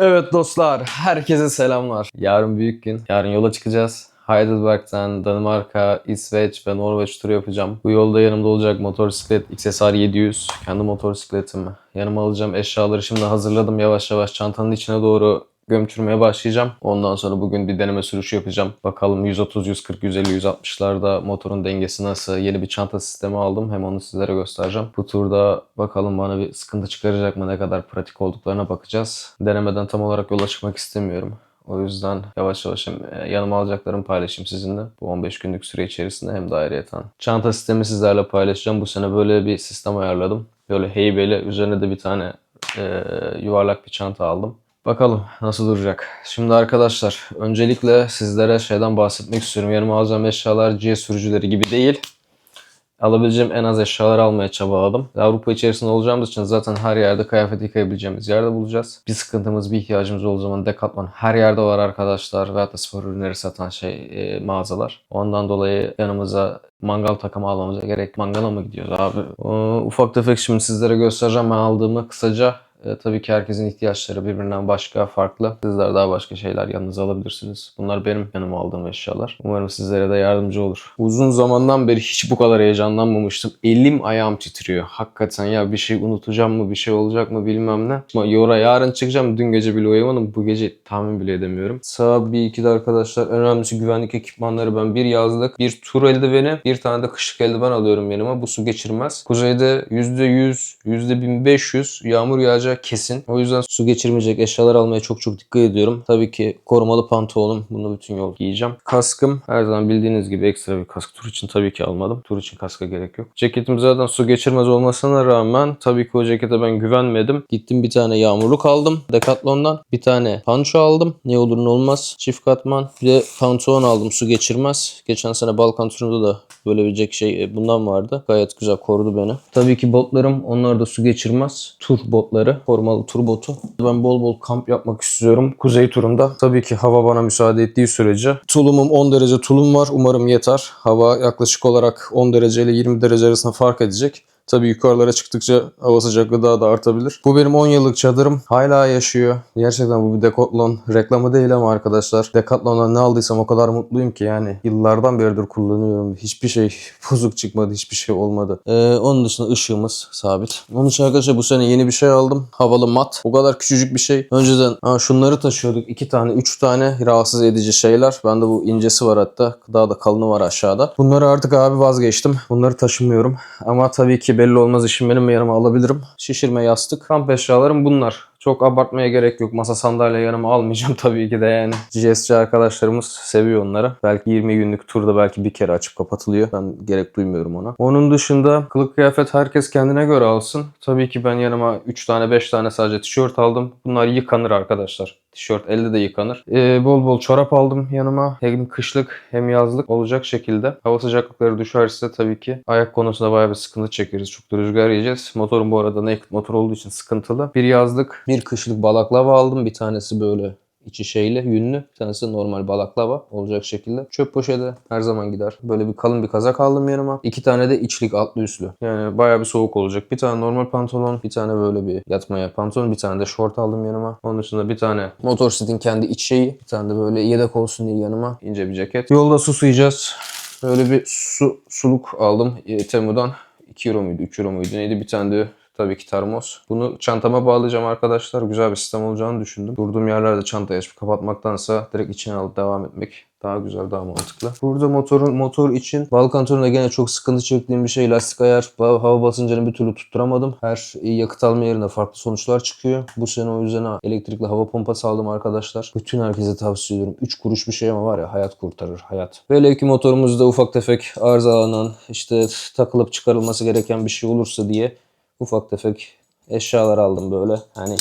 Evet dostlar, herkese selamlar. Yarın büyük gün. Yarın yola çıkacağız. Heidelberg'den Danimarka, İsveç ve Norveç turu yapacağım. Bu yolda yanımda olacak motosiklet XSR 700. Kendi motosikletimi yanıma alacağım. Eşyaları şimdi hazırladım. Yavaş yavaş çantanın içine doğru gömçürmeye başlayacağım. Ondan sonra bugün bir deneme sürüşü yapacağım. Bakalım 130, 140, 150, 160'larda motorun dengesi nasıl? Yeni bir çanta sistemi aldım. Hem onu sizlere göstereceğim. Bu turda bakalım bana bir sıkıntı çıkaracak mı? Ne kadar pratik olduklarına bakacağız. Denemeden tam olarak yola çıkmak istemiyorum. O yüzden yavaş yavaş yanıma alacaklarımı paylaşayım sizinle. Bu 15 günlük süre içerisinde hem de ayrıyeten. Çanta sistemi sizlerle paylaşacağım. Bu sene böyle bir sistem ayarladım. Böyle heybeli. Üzerine de bir tane yuvarlak bir çanta aldım. Bakalım nasıl duracak. Şimdi arkadaşlar öncelikle sizlere şeyden bahsetmek istiyorum. Yanıma alacağım eşyalar G sürücüleri gibi değil. Alabileceğim en az eşyaları almaya çabaladım. Avrupa içerisinde olacağımız için zaten her yerde kıyafet yıkayabileceğimiz yerde bulacağız. Bir sıkıntımız, bir ihtiyacımız olduğu zaman Decathlon her yerde var arkadaşlar. Ve hatta spor ürünleri satan mağazalar. Ondan dolayı yanımıza mangal takımı almamıza gerek. Mangala mı gidiyoruz abi? Ufak tefek şimdi sizlere göstereceğim ben aldığımı kısaca. Tabii ki herkesin ihtiyaçları birbirinden başka, farklı. Sizler daha başka şeyler yanınıza alabilirsiniz. Bunlar benim yanıma aldığım eşyalar. Umarım sizlere de yardımcı olur. Uzun zamandan beri hiç bu kadar heyecanlanmamıştım. Elim ayağım titriyor. Hakikaten ya bir şey unutacağım mı, bir şey olacak mı bilmem ne. Ama yarın çıkacağım. Dün gece bile uyuyamadım. Bu gece tahmin bile edemiyorum. Saat 1-2'de arkadaşlar en önemlisi güvenlik ekipmanları. Ben bir yazlık, bir tur eldiveni, bir tane de kışlık eldiven alıyorum yanıma. Bu su geçirmez. Kuzeyde %100, %1500 yağmur yağacak kesin. O yüzden su geçirmeyecek eşyalar almaya çok dikkat ediyorum. Tabii ki korumalı pantolonum. Bunu bütün yol giyeceğim. Kaskım her zaman bildiğiniz gibi ekstra bir kask. Tur için tabii ki almadım. Tur için kaska gerek yok. Ceketim zaten su geçirmez olmasına rağmen tabii ki o cekete ben güvenmedim. Gittim bir tane yağmurluk aldım Decathlon'dan. Bir tane panço aldım. Ne olur ne olmaz. Çift katman. Bir de pantolon aldım su geçirmez. Geçen sene Balkan turunda da böyle bir bundan vardı. Gayet güzel korudu beni. Tabii ki botlarım onlar da su geçirmez. Tur botları. Korumalı tur botu. Ben bol bol kamp yapmak istiyorum. Kuzey turunda. Tabii ki hava bana müsaade ettiği sürece. Tulumum 10 derece tulum var. Umarım yeter. Hava yaklaşık olarak 10 derece ile 20 derece arasında fark edecek. Tabii yukarılara çıktıkça hava sıcaklığı daha da artabilir. Bu benim 10 yıllık çadırım. Hala yaşıyor. Gerçekten bu bir Decathlon reklamı değil ama arkadaşlar. Decathlon'dan ne aldıysam o kadar mutluyum ki yani. Yıllardan beridir kullanıyorum. Hiçbir şey bozuk çıkmadı. Hiçbir şey olmadı. Onun dışında ışığımız sabit. Onun için arkadaşlar bu sene yeni bir şey aldım. Havalı mat. O kadar küçücük bir şey. Önceden şunları taşıyorduk. 2 tane, 3 tane rahatsız edici şeyler. Bende bu incesi var hatta. Daha da kalını var aşağıda. Bunları artık abi vazgeçtim. Bunları taşımıyorum. Ama tabii ki belli olmaz işim benim yanıma alabilirim. Şişirme yastık. Kamp eşyalarım bunlar. Çok abartmaya gerek yok. Masa sandalye yanıma almayacağım tabii ki de yani. GSC arkadaşlarımız seviyor onları. Belki 20 günlük turda belki bir kere açıp kapatılıyor. Ben gerek duymuyorum ona. Onun dışında kılık kıyafet herkes kendine göre alsın. Tabii ki ben yanıma 3 tane 5 tane sadece tişört aldım. Bunlar yıkanır arkadaşlar. Tişört elde de yıkanır. Bol bol çorap aldım yanıma. Hem kışlık hem yazlık olacak şekilde. Hava sıcaklıkları düşerse tabii ki ayak konusunda bayağı bir sıkıntı çekeriz. Çok da rüzgar yiyeceğiz. Motorum bu arada naked motor olduğu için sıkıntılı. Bir yazlık, bir kışlık balaklava aldım. Bir tanesi böyle içi şeyli, yünlü. Bir tanesi normal balaklava olacak şekilde. Çöp poşeti her zaman gider. Böyle bir kalın bir kazak aldım yanıma. 2 tane de içlik altlı üstlü. Yani bayağı bir soğuk olacak. Bir tane normal pantolon, bir tane böyle bir yatmaya pantolon, bir tane de şort aldım yanıma. Onun dışında bir tane motosikletin kendi iç şeyi, bir tane de böyle yedek olsun diye yanıma ince bir ceket. Yolda susayacağız. Böyle bir suluk aldım Temu'dan. 2 euro muydu, 3 euro muydu neydi? Bir tane de tabii ki termos. Bunu çantama bağlayacağım arkadaşlar. Güzel bir sistem olacağını düşündüm. Durduğum yerlerde çantayı açıp kapatmaktansa direkt içine alıp devam etmek daha güzel, daha mantıklı. Burada motor için Balkan turunda gene çok sıkıntı çektiğim bir şey lastik ayar. Hava basıncını bir türlü tutturamadım. Her yakıt alma yerinde farklı sonuçlar çıkıyor. Bu sene o yüzden elektrikli hava pompası aldım arkadaşlar. Bütün herkese tavsiye ediyorum. 3 kuruş bir şey ama var ya hayat kurtarır, hayat. Velev ki motorumuzda ufak tefek arızalanan işte takılıp çıkarılması gereken bir şey olursa diye ufak tefek eşyalar aldım böyle. Hani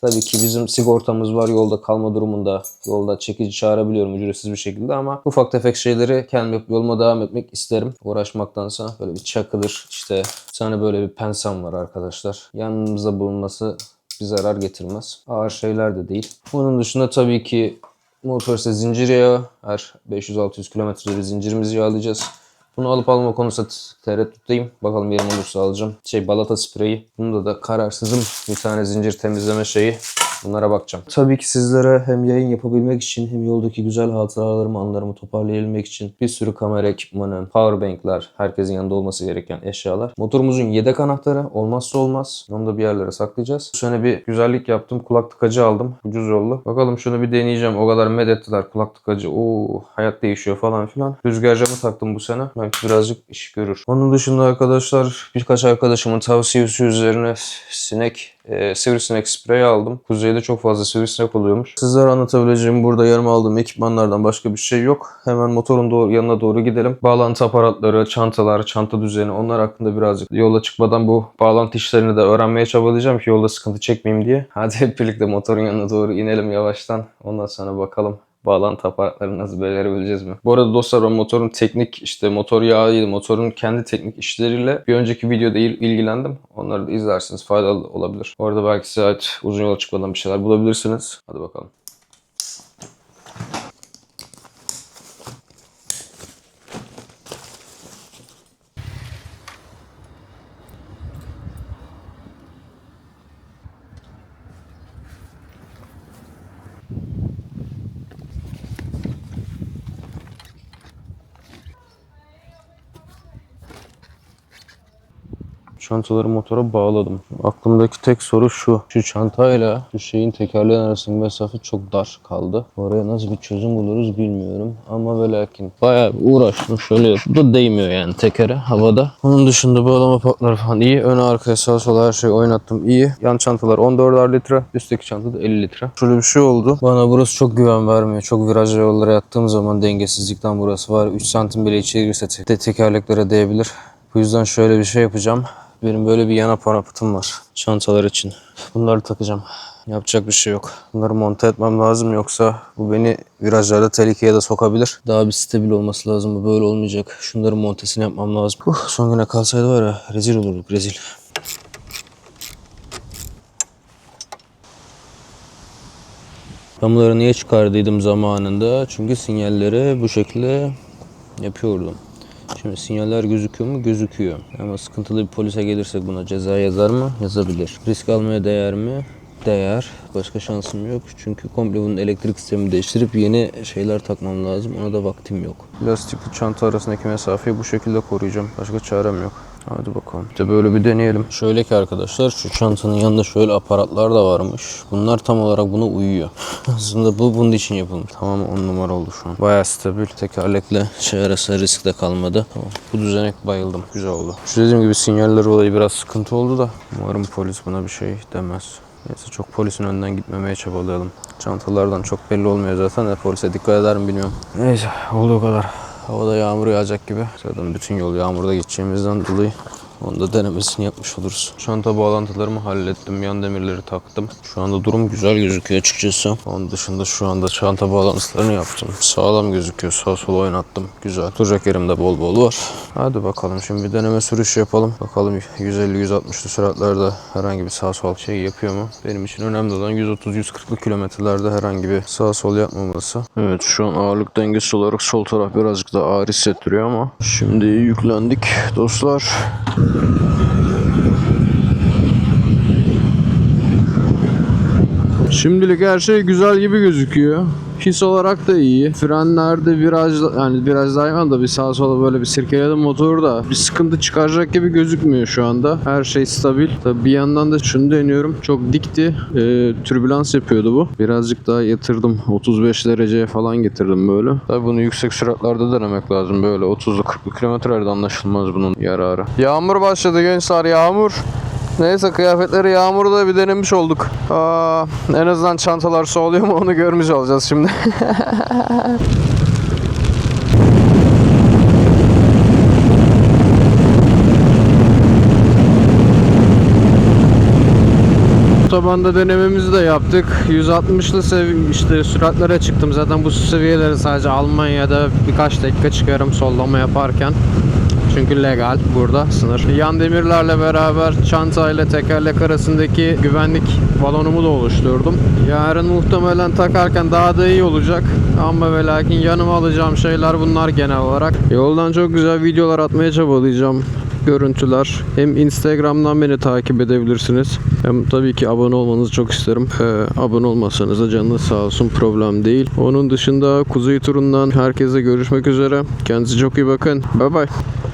tabii ki bizim sigortamız var yolda kalma durumunda. Yolda çekici çağırabiliyorum ücretsiz bir şekilde ama ufak tefek şeyleri kendim yoluma devam etmek isterim. Uğraşmaktansa böyle bir çakıdır. İşte bir tane böyle bir pensem var arkadaşlar. Yanımızda bulunması bir zarar getirmez. Ağır şeyler de değil. Bunun dışında tabii ki motoriste zincir yağı. Her 500-600 kilometrede bir zincirimizi yağlayacağız. Bunu alıp alma konusunda tereddütteyim. Bakalım yerim olursa alacağım. Balata spreyi. Bunda da kararsızım. Bir tane zincir temizleme şeyi. Bunlara bakacağım. Tabii ki sizlere hem yayın yapabilmek için hem yoldaki güzel hatıralarımı, anılarımı toparlayabilmek için bir sürü kamera ekipmanı, powerbankler, herkesin yanında olması gereken eşyalar. Motorumuzun yedek anahtarı olmazsa olmaz. Onu da bir yerlere saklayacağız. Bu sene bir güzellik yaptım. Kulak tıkacı aldım. Ucuz yollu. Bakalım şunu bir deneyeceğim. O kadar medettiler kulak tıkacı. Oo, hayat değişiyor falan filan. Rüzgar camı taktım bu sene. Belki birazcık iş görür. Onun dışında arkadaşlar birkaç arkadaşımın tavsiyesi üzerine sivrisinek spreyi aldım. Kuzeyde çok fazla sivrisinek oluyormuş. Sizlere anlatabileceğim burada yarım aldığım ekipmanlardan başka bir şey yok. Hemen motorun yanına doğru gidelim. Bağlantı aparatları, çantalar, çanta düzeni onlar hakkında birazcık yola çıkmadan bu bağlantı işlerini de öğrenmeye çabalayacağım ki yolda sıkıntı çekmeyeyim diye. Hadi hep birlikte motorun yanına doğru inelim yavaştan. Ondan sonra bakalım bağlantı aparatlarını nasıl becerebileceğiz mi? Bu arada dostlar ben motorun teknik motor yağıydı, motorun kendi teknik işleriyle bir önceki videoda ilgilendim. Onları da izlersiniz, faydalı olabilir. Bu arada belki size ait uzun yola çıkmadan bir şeyler bulabilirsiniz. Hadi bakalım. Çantaları motora bağladım. Aklımdaki tek soru şu. Şu çantayla şu şeyin tekerleğin arasındaki mesafe çok dar kaldı. Oraya nasıl bir çözüm buluruz bilmiyorum. Ama ve lakin bayağı uğraştım. Şöyle bu da değmiyor yani tekere havada. Onun dışında bağlama patları falan iyi. Öne arkaya sağa sola her şeyi oynattım iyi. Yan çantalar 14'er litre. Üstteki çanta da 50 litre. Şöyle bir şey oldu. Bana burası çok güven vermiyor. Çok virajlı yollara yattığım zaman dengesizlikten burası var. 3 santim bile içeri girse tekerleklere değebilir. Bu yüzden şöyle bir şey yapacağım. Benim böyle bir yan aparatım var çantalar için. Bunları takacağım. Yapacak bir şey yok. Bunları monte etmem lazım yoksa bu beni virajlarda tehlikeye de sokabilir. Daha bir stabil olması lazım. Bu böyle olmayacak. Şunların montesini yapmam lazım. Son güne kalsaydı var ya rezil olurduk rezil. Ben bunları niye çıkardıydım zamanında? Çünkü sinyalleri bu şekilde yapıyordum. Şimdi sinyaller gözüküyor mu? Gözüküyor. Ama sıkıntılı bir polise gelirsek buna ceza yazar mı? Yazabilir. Risk almaya değer mi? Değer. Başka şansım yok. Çünkü komple bunun elektrik sistemini değiştirip yeni şeyler takmam lazım. Ona da vaktim yok. Lastikli çanta arasındaki mesafeyi bu şekilde koruyacağım. Başka çarem yok. Hadi bakalım. İşte böyle bir deneyelim. Şöyle ki arkadaşlar şu çantanın yanında şöyle aparatlar da varmış. Bunlar tam olarak buna uyuyor. Aslında bu bunun için yapılmış. Tamam 10 numara oldu şu an. Bayağı stabil. Tekerlekle şey arasında risk de kalmadı. Tamam. Bu düzenek bayıldım. Güzel oldu. Şu dediğim gibi sinyaller olayı biraz sıkıntı oldu da. Umarım polis buna bir şey demez. Neyse çok polisin önünden gitmemeye çabalayalım. Çantalardan çok belli olmuyor zaten de polise dikkat eder mi bilmiyorum. Neyse olduğu kadar. Havada yağmur yağacak gibi. Zaten bütün yol yağmurda geçeceğimizden dolayı onu da denemesini yapmış oluruz. Çanta bağlantılarımı hallettim. Yan demirleri taktım. Şu anda durum güzel gözüküyor açıkçası. Onun dışında şu anda çanta bağlantılarını yaptım. Sağlam gözüküyor. Sağ sola oynattım. Güzel. Duracak yerimde bol bol var. Hadi bakalım şimdi bir deneme sürüş yapalım. Bakalım 150-160'lı süratlerde herhangi bir sağ sol şey yapıyor mu? Benim için önemli olan 130-140'lı kilometrelerde herhangi bir sağ sol yapmaması. Evet şu an ağırlık dengesi olarak sol taraf birazcık daha ağır hissettiriyor ama şimdi yüklendik dostlar. Şimdilik her şey güzel gibi gözüküyor. His olarak da iyi. Frenlerde viraj daima da bir sağa sola böyle bir sirkeledim motoru da bir sıkıntı çıkaracak gibi gözükmüyor şu anda. Her şey stabil. Tabii bir yandan da şunu deniyorum. Çok dikti. Türbülans yapıyordu bu. Birazcık daha yatırdım. 35 dereceye falan getirdim böyle. Tabii bunu yüksek süratlerde denemek lazım. Böyle 30'lu 40'lı kilometrelerde anlaşılmaz bunun yararı. Yağmur başladı gençler, yağmur. Neyse kıyafetleri yağmurda bir denemiş olduk. En azından çantalar soğuluyor mu onu görmüş olacağız şimdi. Otobanda denememizi de yaptık. 160'lı süratlere çıktım. Zaten bu seviyeleri sadece Almanya'da birkaç dakika çıkarım sollama yaparken. Çünkü legal burada sınır. Yan demirlerle beraber çanta ile tekerlek arasındaki güvenlik balonumu da oluşturdum. Yarın muhtemelen takarken daha da iyi olacak. Ama ve lakin yanıma alacağım şeyler bunlar genel olarak. Yoldan çok güzel videolar atmaya çabalayacağım. görüntüler. Hem Instagram'dan beni takip edebilirsiniz. Hem tabii ki abone olmanızı çok isterim. Abone olmasanız da canınız sağ olsun, problem değil. Onun dışında Kuzey turundan herkese görüşmek üzere. Kendinize çok iyi bakın. Bye bye.